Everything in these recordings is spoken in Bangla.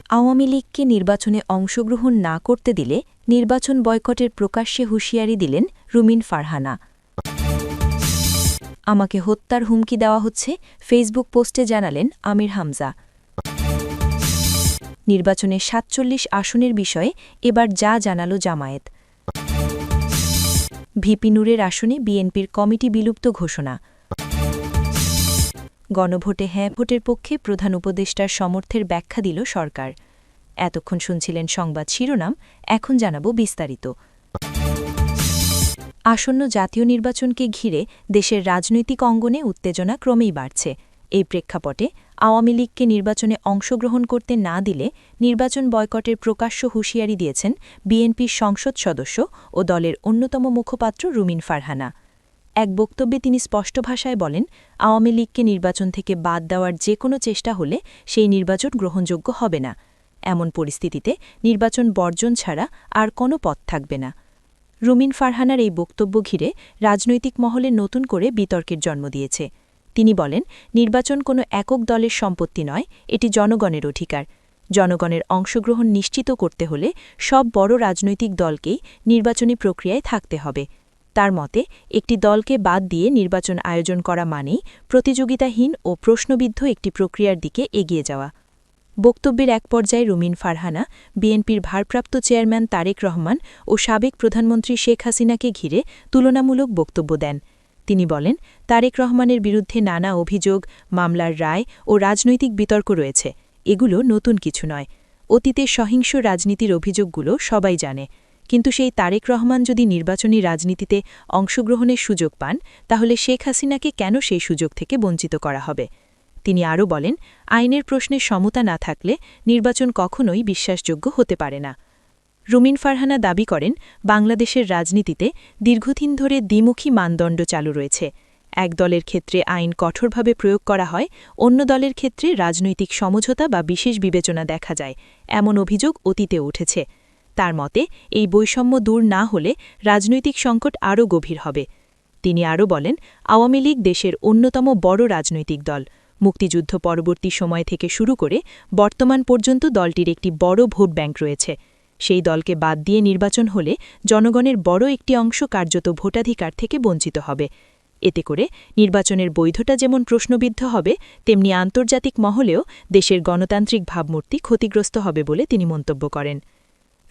আওয়ামী লীগকে নির্বাচনে অংশগ্রহণ না করতে দিলে নির্বাচন বয়কটের প্রকাশ্যে হুঁশিয়ারি দিলেন রুমিন ফারহানা। আমাকে হত্যার হুমকি দেওয়া হচ্ছে, ফেসবুক পোস্টে জানালেন আমির হামজা। নির্বাচনে ৪৭ আসনের বিষয়ে এবার যা জানালো জামায়াত। ভিপি নূরের আসনে বিএনপির কমিটি বিলুপ্ত ঘোষণা। গণভোটে হ্যাঁ ভোটের পক্ষে প্রধান উপদেষ্টার সমর্থের ব্যাখ্যা দিল সরকার। এতক্ষণ শুনছিলেন সংবাদ শিরোনাম, এখন জানাবো বিস্তারিত। আসন্ন জাতীয় নির্বাচনকে ঘিরে দেশের রাজনৈতিক অঙ্গনে উত্তেজনা ক্রমেই বাড়ছে। এই প্রেক্ষাপটে আওয়ামী লীগকে নির্বাচনে অংশগ্রহণ করতে না দিলে নির্বাচন বয়কটের প্রকাশ্য হুঁশিয়ারি দিয়েছেন বিএনপির সংসদ সদস্য ও দলের অন্যতম মুখপাত্র রুমিন ফারহানা। এক বক্তব্যে তিনি স্পষ্ট ভাষায় বলেন, আওয়ামী লীগকে নির্বাচন থেকে বাদ দেওয়ার যে কোনো চেষ্টা হলে সেই নির্বাচন গ্রহণযোগ্য হবে না। এমন পরিস্থিতিতে নির্বাচন বর্জন ছাড়া আর কোনো পথ থাকবে না। রুমিন ফারহানার এই বক্তব্য ঘিরে রাজনৈতিক মহলে নতুন করে বিতর্কের জন্ম দিয়েছে। তিনি বলেন, নির্বাচন কোনো একক দলের সম্পত্তি নয়, এটি জনগণের অধিকার। জনগণের অংশগ্রহণ নিশ্চিত করতে হলে সব বড় রাজনৈতিক দলকেই নির্বাচনী প্রক্রিয়ায় থাকতে হবে। তার মতে, একটি দলকে বাদ দিয়ে নির্বাচন আয়োজন করা মানেই প্রতিযোগিতাহীন ও প্রশ্নবিদ্ধ একটি প্রক্রিয়ার দিকে এগিয়ে যাওয়া। বক্তব্যের এক পর্যায়ে রুমিন ফারহানা বিএনপির ভারপ্রাপ্ত চেয়ারম্যান তারেক রহমান ও সাবেক প্রধানমন্ত্রী শেখ হাসিনাকে ঘিরে তুলনামূলক বক্তব্য দেন। তিনি বলেন, তারেক রহমানের বিরুদ্ধে নানা অভিযোগ, মামলার রায় ও রাজনৈতিক বিতর্ক রয়েছে। এগুলো নতুন কিছু নয়। অতীতে সহিংস রাজনীতির অভিযোগগুলো সবাই জানে। কিন্তু সেই তারেক রহমান যদি নির্বাচনী রাজনীতিতে অংশগ্রহণের সুযোগ পান, তাহলে শেখ হাসিনাকে কেন সেই সুযোগ থেকে বঞ্চিত করা হবে? তিনি আরও বলেন, আইনের প্রশ্নে সমতা না থাকলে নির্বাচন কখনোই বিশ্বাসযোগ্য হতে পারে না। রুমিন ফারহানা দাবি করেন, বাংলাদেশের রাজনীতিতে দীর্ঘদিন ধরে দ্বিমুখী মানদণ্ড চালু রয়েছে। এক দলের ক্ষেত্রে আইন কঠোরভাবে প্রয়োগ করা হয়, অন্য দলের ক্ষেত্রে রাজনৈতিক সমঝোতা বা বিশেষ বিবেচনা দেখা যায়, এমন অভিযোগ অতীতে উঠেছে। তার মতে, এই বৈষম্য দূর না হলে রাজনৈতিক সংকট আরও গভীর হবে। তিনি আরও বলেন, আওয়ামী লীগ দেশের অন্যতম বড় রাজনৈতিক দল। মুক্তিযুদ্ধ পরবর্তী সময় থেকে শুরু করে বর্তমান পর্যন্ত দলটির একটি বড় ভোট ব্যাংক রয়েছে। সেই দলকে বাদ দিয়ে নির্বাচন হলে জনগণের বড় একটি অংশ কার্যত ভোটাধিকার থেকে বঞ্চিত হবে। এতে করে নির্বাচনের বৈধতা যেমন প্রশ্নবিদ্ধ হবে, তেমনি আন্তর্জাতিক মহলেও দেশের গণতান্ত্রিক ভাবমূর্তি ক্ষতিগ্রস্ত হবে বলে তিনি মন্তব্য করেন।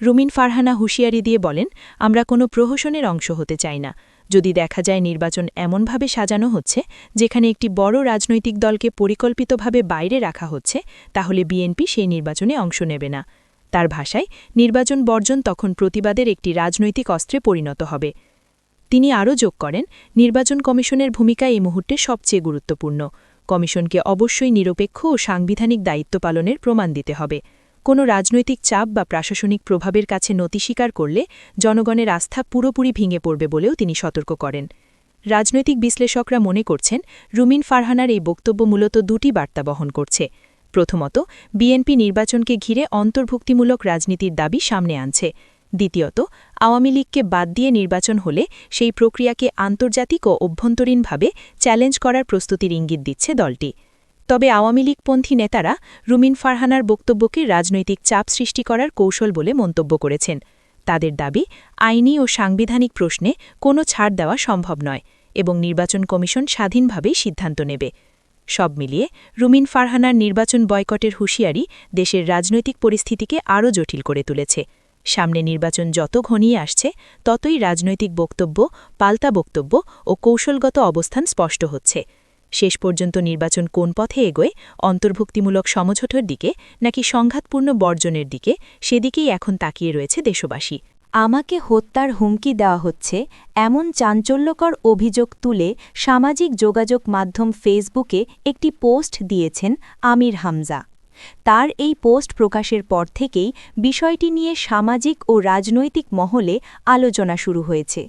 রুমিন ফারহানা হুঁশিয়ারি দিয়ে বলেন, আমরা কোনো প্রহসনের অংশ হতে চাই না। যদি দেখা যায় নির্বাচন এমনভাবে সাজানো হচ্ছে যেখানে একটি বড় রাজনৈতিক দলকে পরিকল্পিতভাবে বাইরে রাখা হচ্ছে, তাহলে বিএনপি সেই নির্বাচনে অংশ নেবে না। তার ভাষায়, নির্বাচন বর্জন তখন প্রতিবাদের একটি রাজনৈতিক অস্ত্রে পরিণত হবে। তিনি আরও যোগ করেন, নির্বাচন কমিশনের ভূমিকা এই মুহূর্তে সবচেয়ে গুরুত্বপূর্ণ। কমিশনকে অবশ্যই নিরপেক্ষ ও সাংবিধানিক দায়িত্ব পালনের প্রমাণ দিতে হবে। কোনো রাজনৈতিক চাপ বা প্রশাসনিক প্রভাবের কাছে নতি স্বীকার করলে জনগণের আস্থা পুরোপুরি ভেঙে পড়বে বলেও তিনি সতর্ক করেন। রাজনৈতিক বিশ্লেষকরা মনে করছেন, রুমিন ফারহানার এই বক্তব্য মূলত দুটি বার্তা বহন করছে। প্রথমত, বিএনপি নির্বাচনকে ঘিরে অন্তর্ভুক্তিমূলক রাজনীতির দাবি সামনে আনছে। দ্বিতীয়ত, আওয়ামী লীগকে বাদ দিয়ে নির্বাচন হলে সেই প্রক্রিয়াকে আন্তর্জাতিক ও অভ্যন্তরীণভাবে চ্যালেঞ্জ করার প্রস্তুতির ইঙ্গিত দিচ্ছে দলটি। তবে আওয়ামী লীগপন্থী নেতারা রুমিন ফারহানার বক্তব্যকে রাজনৈতিক চাপ সৃষ্টি করার কৌশল বলে মন্তব্য করেছেন। তাদের দাবি, আইনি ও সাংবিধানিক প্রশ্নে কোনো ছাড় দেওয়া সম্ভব নয় এবং নির্বাচন কমিশন স্বাধীনভাবেই সিদ্ধান্ত নেবে। সব মিলিয়ে রুমিন ফারহানার নির্বাচন বয়কটের হুঁশিয়ারি দেশের রাজনৈতিক পরিস্থিতিকে আরও জটিল করে তুলেছে। সামনে নির্বাচন যত ঘনিয়ে আসছে, ততই রাজনৈতিক বক্তব্য, পাল্টা বক্তব্য ও কৌশলগত অবস্থান স্পষ্ট হচ্ছে। শেষ পর্যন্ত নির্বাচন কোন পথে এগোয়, অন্তর্ভুক্তিমূলক সমঝোতার দিকে নাকি সংঘাতপূর্ণ বর্জনের দিকে, সেদিকেই এখন তাকিয়ে রয়েছে দেশবাসী। আমাকে হত্যার হুমকি দেওয়া হচ্ছে, এমন চাঞ্চল্যকর অভিযোগ তুলে সামাজিক যোগাযোগ মাধ্যম ফেসবুকে একটি পোস্ট দিয়েছেন আমির হামজা। তার এই পোস্ট প্রকাশের পর থেকেই বিষয়টি নিয়ে সামাজিক ও রাজনৈতিক মহলে আলোচনা শুরু হয়েছে।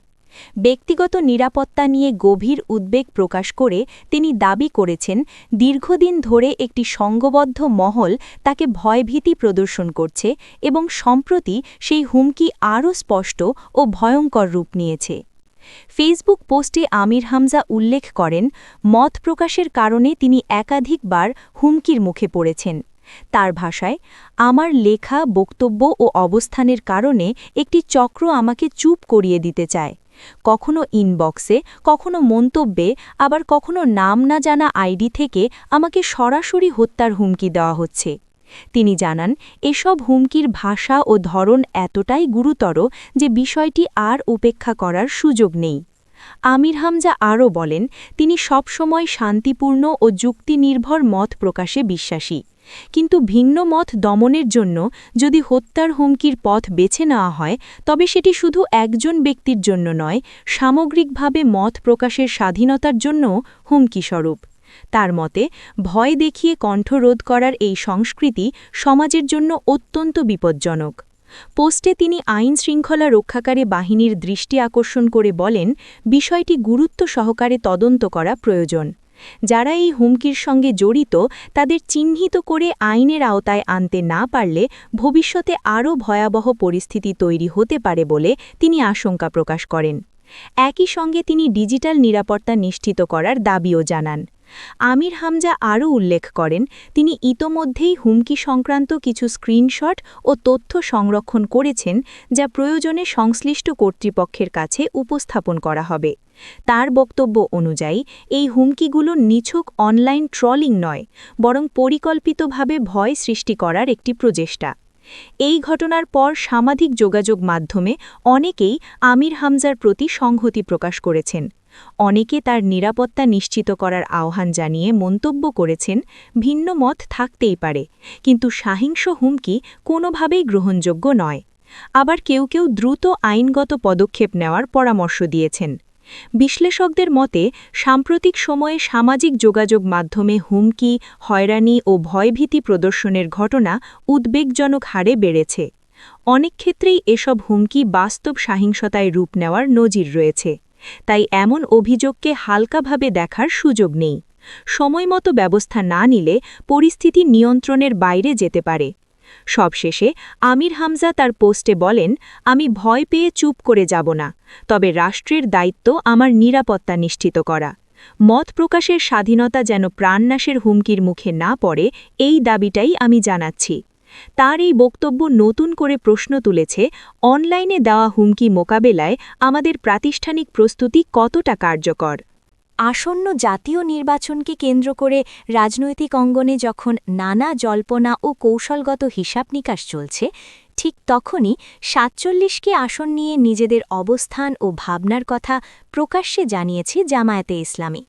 ব্যক্তিগত নিরাপত্তা নিয়ে গভীর উদ্বেগ প্রকাশ করে তিনি দাবি করেছেন, দীর্ঘদিন ধরে একটি সংঘবদ্ধ মহল তাকে ভয়ভীতি প্রদর্শন করছে এবং সম্প্রতি সেই হুমকি আরও স্পষ্ট ও ভয়ঙ্কর রূপ নিয়েছে। ফেসবুক পোস্টে আমির হামজা উল্লেখ করেন, মত প্রকাশের কারণে তিনি একাধিকবার হুমকির মুখে পড়েছেন। তার ভাষায়, আমার লেখা, বক্তব্য ও অবস্থানের কারণে একটি চক্র আমাকে চুপ করিয়ে দিতে চায়। কখনো ইনবক্সে, কখনো মন্তব্যে, আবার কখনো নাম না জানা আইডি থেকে আমাকে সরাসরি হত্যার হুমকি দেওয়া হচ্ছে। তিনি জানান, এসব হুমকির ভাষা ও ধরন এতটাই গুরুতর যে বিষয়টি আর উপেক্ষা করার সুযোগ নেই। আমির হামজা আরও বলেন, তিনি সবসময় শান্তিপূর্ণ ও যুক্তিনির্ভর মত প্রকাশে বিশ্বাসী। কিন্তু ভিন্ন মত দমনের জন্য যদি হত্যার হুমকির পথ বেছে নেওয়া হয়, তবে সেটি শুধু একজন ব্যক্তির জন্য নয়, সামগ্রিকভাবে মত প্রকাশের স্বাধীনতার জন্যও হুমকিস্বরূপ। তার মতে, ভয় দেখিয়ে কণ্ঠরোধ করার এই সংস্কৃতি সমাজের জন্য অত্যন্ত বিপজ্জনক। পোস্টে তিনি আইন শৃঙ্খলা রক্ষাকারী বাহিনীর দৃষ্টি আকর্ষণ করে বলেন, বিষয়টি গুরুত্ব সহকারে তদন্ত করা প্রয়োজন। যারা এই হুমকির সঙ্গে জড়িত তাদের চিহ্নিত করে আইনের আওতায় আনতে না পারলে ভবিষ্যতে আরও ভয়াবহ পরিস্থিতি তৈরি হতে পারে বলে তিনি আশঙ্কা প্রকাশ করেন। একই সঙ্গে তিনি ডিজিটাল নিরাপত্তা নিশ্চিত করার দাবিও জানান। আমির হামজা আরও উল্লেখ করেন, তিনি ইতোমধ্যেই হুমকি সংক্রান্ত কিছু স্ক্রিনশট ও তথ্য সংরক্ষণ করেছেন, যা প্রয়োজনে সংশ্লিষ্ট কর্তৃপক্ষের কাছে উপস্থাপন করা হবে। তার বক্তব্য অনুযায়ী, এই হুমকিগুলো নিছক অনলাইন ট্রলিং নয়, বরং পরিকল্পিতভাবে ভয় সৃষ্টি করার একটি প্রচেষ্টা। এই ঘটনার পর সামাজিক যোগাযোগ মাধ্যমে অনেকেই আমির হামজার প্রতি সংহতি প্রকাশ করেছেন। অনেকে তার নিরাপত্তা নিশ্চিত করার আহ্বান জানিয়ে মন্তব্য করেছেন, ভিন্ন মত থাকতেই পারে, কিন্তু সহিংস হুমকি কোনোভাবেই গ্রহণযোগ্য নয়। আবার কেউ কেউ দ্রুত আইনগত পদক্ষেপ নেওয়ার পরামর্শ দিয়েছেন। বিশ্লেষকদের মতে, সাম্প্রতিক সময়ে সামাজিক যোগাযোগ মাধ্যমে হুমকি, হয়রানি ও ভয়ভীতি প্রদর্শনের ঘটনা উদ্বেগজনক হারে বেড়েছে। অনেক ক্ষেত্রেই এসব হুমকি বাস্তব সহিংসতায় রূপ নেওয়ার নজির রয়েছে। তাই এমন অভিযোগকে হালকাভাবে দেখার সুযোগ নেই। সময়মতো ব্যবস্থা না নিলে পরিস্থিতি নিয়ন্ত্রণের বাইরে যেতে পারে। সবশেষে আমির হামজা তার পোস্টে বলেন, আমি ভয় পেয়ে চুপ করে যাব না, তবে রাষ্ট্রের দায়িত্ব আমার নিরাপত্তা নিশ্চিত করা। মত প্রকাশের স্বাধীনতা যেন প্রাণনাশের হুমকির মুখে না পড়ে, এই দাবিটাই আমি জানাচ্ছি। তার এই বক্তব্য নতুন করে প্রশ্ন তুলেছে, অনলাইনে দেওয়া হুমকি মোকাবেলায় আমাদের প্রাতিষ্ঠানিক প্রস্তুতি কতটা কার্যকর। আসন্ন জাতীয় নির্বাচনকে কেন্দ্র করে রাজনৈতিক অঙ্গনে যখন নানা জল্পনা ও কৌশলগত হিসাব নিকাশ চলছে, ঠিক তখনই ৪৭টি আসন নিয়ে নিজেদের অবস্থান ও ভাবনার কথা প্রকাশ্যে জানিয়েছে জামায়াতে ইসলামী।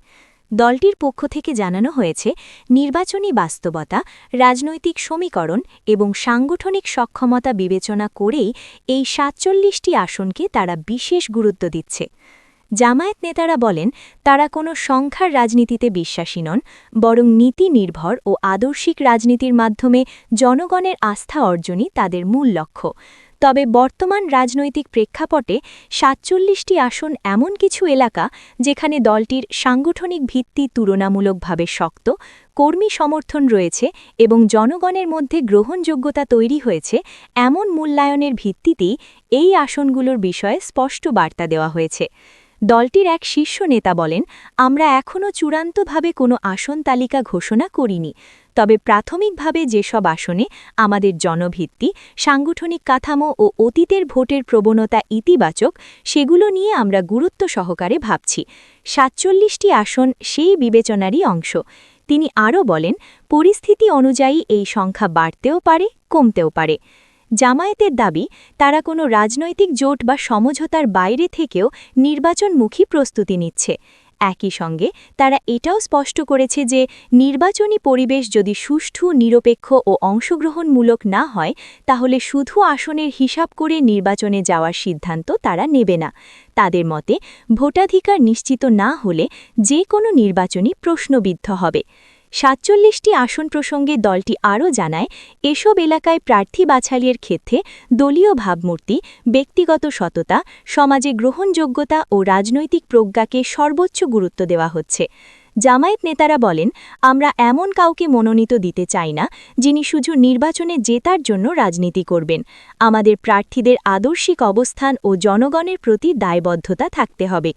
দলটির পক্ষ থেকে জানানো হয়েছে, নির্বাচনী বাস্তবতা, রাজনৈতিক সমীকরণ এবং সাংগঠনিক সক্ষমতা বিবেচনা করেই এই ৪৭টি আসনকে তারা বিশেষ গুরুত্ব দিচ্ছে। জামায়াত নেতারা বলেন, তারা কোনো সংখ্যার রাজনীতিতে বিশ্বাসী নন, বরং নীতি নির্ভর ও আদর্শিক রাজনীতির মাধ্যমে জনগণের আস্থা অর্জনই তাদের মূল লক্ষ্য। তবে বর্তমান রাজনৈতিক প্রেক্ষাপটে ৪৭টি আসন এমন কিছু এলাকা যেখানে দলটির সাংগঠনিক ভিত্তি তুলনামূলকভাবে শক্ত, কর্মী সমর্থন রয়েছে এবং জনগণের মধ্যে গ্রহণযোগ্যতা তৈরি হয়েছে, এমন মূল্যায়নের ভিত্তিতেই এই আসনগুলোর বিষয়ে স্পষ্ট বার্তা দেওয়া হয়েছে। দলটির এক শীর্ষ নেতা বলেন, আমরা এখনও চূড়ান্তভাবে কোনো আসন তালিকা ঘোষণা করিনি, তবে প্রাথমিকভাবে যেসব আসনে আমাদের জনভিত্তি, সাংগঠনিক কাঠামো ও অতীতের ভোটের প্রবণতা ইতিবাচক, সেগুলো নিয়ে আমরা গুরুত্ব সহকারে ভাবছি। ৪৭টি আসন সেই বিবেচনারই অংশ। তিনি আরও বলেন, পরিস্থিতি অনুযায়ী এই সংখ্যা বাড়তেও পারে, কমতেও পারে। জামায়াতের দাবি, তারা কোনো রাজনৈতিক জোট বা সমঝোতার বাইরে থেকেও নির্বাচনমুখী প্রস্তুতি নিচ্ছে। একই সঙ্গে তারা এটাও স্পষ্ট করেছে যে নির্বাচনী পরিবেশ যদি সুষ্ঠু, নিরপেক্ষ ও অংশগ্রহণমূলক না হয়, তাহলে শুধু আসনের হিসাব করে নির্বাচনে যাওয়ার সিদ্ধান্ত তারা নেবে না। তাদের মতে, ভোটাধিকার নিশ্চিত না হলে যে কোনো নির্বাচনই প্রশ্নবিদ্ধ হবে। ৪৭টি আসন প্রসঙ্গে দলটি আরও জানায়, এসব এলাকায় প্রার্থী বাছাইয়ের ক্ষেত্রে দলীয় ভাবমূর্তি, ব্যক্তিগত সততা, সমাজে গ্রহণযোগ্যতা ও রাজনৈতিক প্রজ্ঞাকে সর্বোচ্চ গুরুত্ব দেওয়া হচ্ছে। জামায়াত নেতারা বলেন, আমরা এমন কাউকে মনোনীত দিতে চাই না যিনি শুধু নির্বাচনে জেতার জন্য রাজনীতি করবেন। আমাদের প্রার্থীদের আদর্শিক অবস্থান ও জনগণের প্রতি দায়বদ্ধতা থাকতে হবে।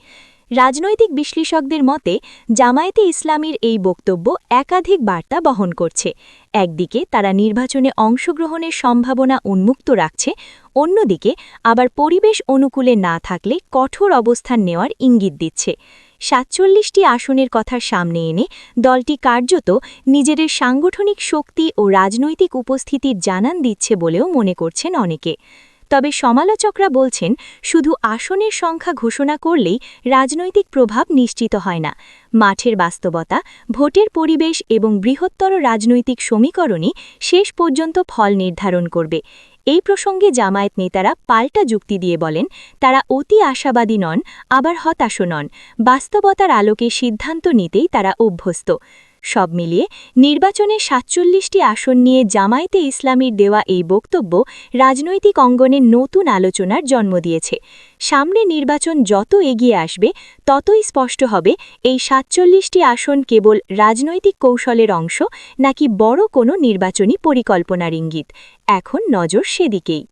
রাজনৈতিক বিশ্লেষকদের মতে জামায়াতে ইসলামীর এই বক্তব্য একাধিক বার্তা বহন করছে। একদিকে তারা নির্বাচনে অংশগ্রহণের সম্ভাবনা উন্মুক্ত রাখছে, অন্যদিকে আবার পরিবেশ অনুকূলে না থাকলে কঠোর অবস্থান নেওয়ার ইঙ্গিত দিচ্ছে। ৪৭টি আসনের কথা সামনে এনে দলটি কার্যত নিজেদের সাংগঠনিক শক্তি ও রাজনৈতিক উপস্থিতির জানান দিচ্ছে বলেও মনে করছেন অনেকে। তবে সমালোচকরা বলছেন, শুধু আসনের সংখ্যা ঘোষণা করলেই রাজনৈতিক প্রভাব নিশ্চিত হয় না। মাঠের বাস্তবতা, ভোটের পরিবেশ এবং বৃহত্তর রাজনৈতিক সমীকরণই শেষ পর্যন্ত ফল নির্ধারণ করবে। এই প্রসঙ্গে জামায়াত নেতারা পাল্টা যুক্তি দিয়ে বলেন, তারা অতি আশাবাদী নন, আবার হতাশও নন। বাস্তবতার আলোকে সিদ্ধান্ত নিতেই তারা অভ্যস্ত। সব মিলিয়ে নির্বাচনে ৪৭টি আসন নিয়ে জামায়াতে ইসলামীর দেওয়া এই বক্তব্য রাজনৈতিক অঙ্গনে নতুন আলোচনার জন্ম দিয়েছে। সামনে নির্বাচন যত এগিয়ে আসবে ততই স্পষ্ট হবে এই ৪৭টি আসন কেবল রাজনৈতিক কৌশলের অংশ নাকি বড় কোনো নির্বাচনী পরিকল্পনার ইঙ্গিত। এখন নজর সেদিকেই।